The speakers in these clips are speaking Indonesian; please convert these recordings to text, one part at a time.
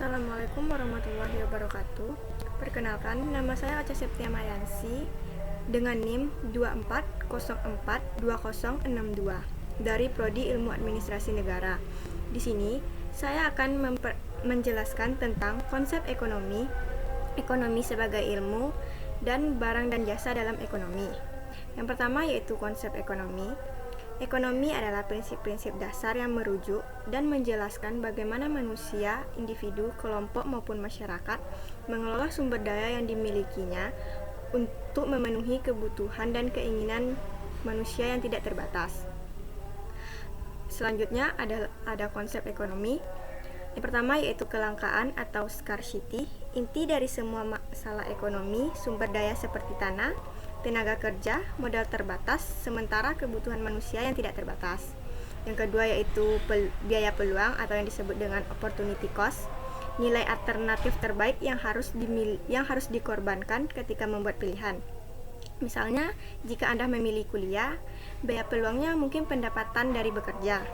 Assalamualaikum warahmatullahi wabarakatuh. Perkenalkan, nama saya Acha Septia Mayansi dengan NIM 24042062 dari Prodi Ilmu Administrasi Negara. Di sini, saya akan menjelaskan tentang konsep ekonomi, ekonomi sebagai ilmu, dan barang dan jasa dalam ekonomi. Yang pertama yaitu konsep ekonomi. Ekonomi adalah prinsip-prinsip dasar yang merujuk dan menjelaskan bagaimana manusia, individu, kelompok maupun masyarakat mengelola sumber daya yang dimilikinya untuk memenuhi kebutuhan dan keinginan manusia yang tidak terbatas. Selanjutnya ada konsep ekonomi. Yang pertama yaitu kelangkaan atau scarcity. Inti dari semua masalah ekonomi, sumber daya seperti tanah, tenaga kerja, modal terbatas, sementara kebutuhan manusia yang tidak terbatas. Yang kedua yaitu biaya peluang atau yang disebut dengan opportunity cost, nilai alternatif terbaik yang harus dikorbankan ketika membuat pilihan. Misalnya, jika Anda memilih kuliah, biaya peluangnya mungkin pendapatan dari bekerja.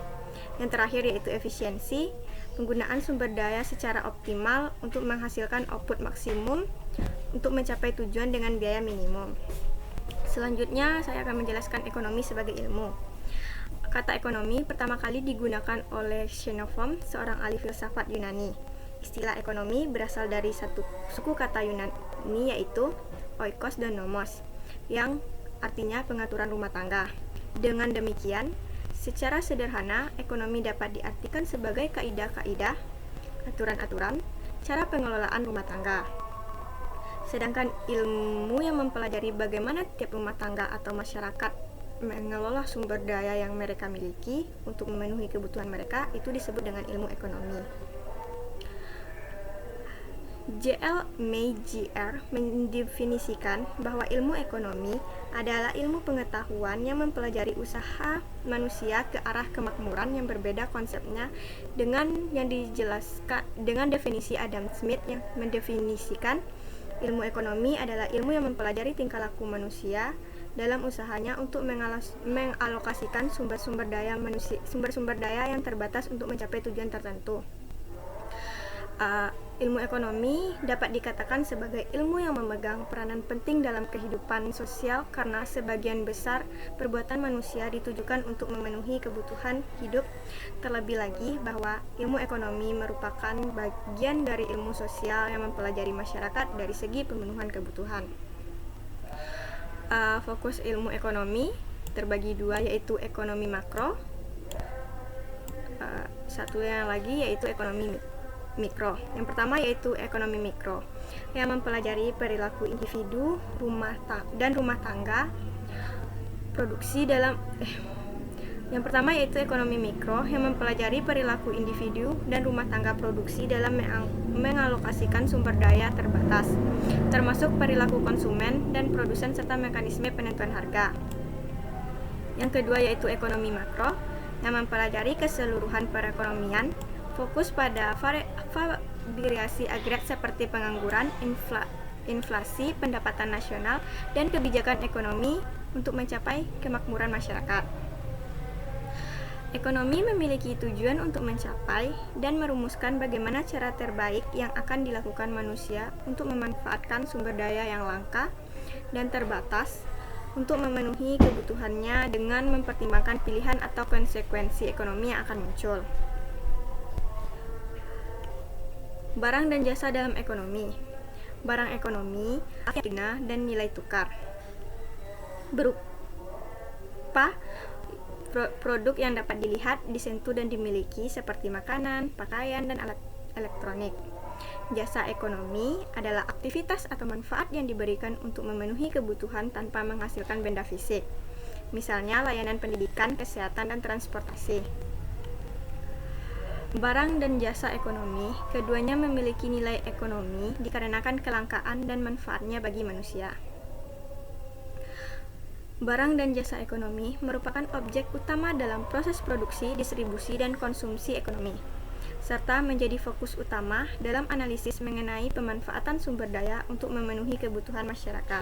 Yang terakhir yaitu efisiensi, penggunaan sumber daya secara optimal untuk menghasilkan output maksimum untuk mencapai tujuan dengan biaya minimum. Selanjutnya, saya akan menjelaskan ekonomi sebagai ilmu. Kata ekonomi pertama kali digunakan oleh Xenophon, seorang ahli filsafat Yunani. Istilah ekonomi berasal dari satu suku kata Yunani yaitu oikos dan nomos, yang artinya pengaturan rumah tangga. Dengan demikian, secara sederhana, ekonomi dapat diartikan sebagai kaidah-kaidah, aturan-aturan, cara pengelolaan rumah tangga. Sedangkan ilmu yang mempelajari bagaimana tiap rumah tangga atau masyarakat mengelola sumber daya yang mereka miliki untuk memenuhi kebutuhan mereka itu disebut dengan ilmu ekonomi. J.L. May Jr. mendefinisikan bahwa ilmu ekonomi adalah ilmu pengetahuan yang mempelajari usaha manusia ke arah kemakmuran yang berbeda konsepnya dengan yang dijelaskan dengan definisi Adam Smith yang mendefinisikan ilmu ekonomi adalah ilmu yang mempelajari tingkah laku manusia dalam usahanya untuk mengalokasikan sumber-sumber daya yang terbatas untuk mencapai tujuan tertentu. Ilmu ekonomi dapat dikatakan sebagai ilmu yang memegang peranan penting dalam kehidupan sosial karena sebagian besar perbuatan manusia ditujukan untuk memenuhi kebutuhan hidup. Terlebih lagi bahwa ilmu ekonomi merupakan bagian dari ilmu sosial yang mempelajari masyarakat dari segi pemenuhan kebutuhan. Fokus ilmu ekonomi terbagi dua yaitu ekonomi makro, satu yang lagi yaitu ekonomi mikro. Yang pertama yaitu ekonomi mikro yang mempelajari perilaku individu, rumah tangga, produksi dalam Yang pertama yaitu ekonomi mikro yang mempelajari perilaku individu dan rumah tangga produksi dalam mengalokasikan sumber daya terbatas, termasuk perilaku konsumen dan produsen serta mekanisme penentuan harga. Yang kedua yaitu ekonomi makro yang mempelajari keseluruhan perekonomian, fokus pada variasi agregat seperti pengangguran, inflasi, pendapatan nasional, dan kebijakan ekonomi untuk mencapai kemakmuran masyarakat. Ekonomi memiliki tujuan untuk mencapai dan merumuskan bagaimana cara terbaik yang akan dilakukan manusia untuk memanfaatkan sumber daya yang langka dan terbatas untuk memenuhi kebutuhannya dengan mempertimbangkan pilihan atau konsekuensi ekonomi yang akan muncul. Barang dan jasa dalam ekonomi. Barang ekonomi artinya dan nilai tukar berupa produk yang dapat dilihat, disentuh dan dimiliki seperti makanan, pakaian, dan alat elektronik. Jasa ekonomi adalah aktivitas atau manfaat yang diberikan untuk memenuhi kebutuhan tanpa menghasilkan benda fisik. Misalnya layanan pendidikan, kesehatan, dan transportasi. Barang dan jasa ekonomi, keduanya memiliki nilai ekonomi dikarenakan kelangkaan dan manfaatnya bagi manusia. Barang dan jasa ekonomi merupakan objek utama dalam proses produksi, distribusi, dan konsumsi ekonomi, serta menjadi fokus utama dalam analisis mengenai pemanfaatan sumber daya untuk memenuhi kebutuhan masyarakat.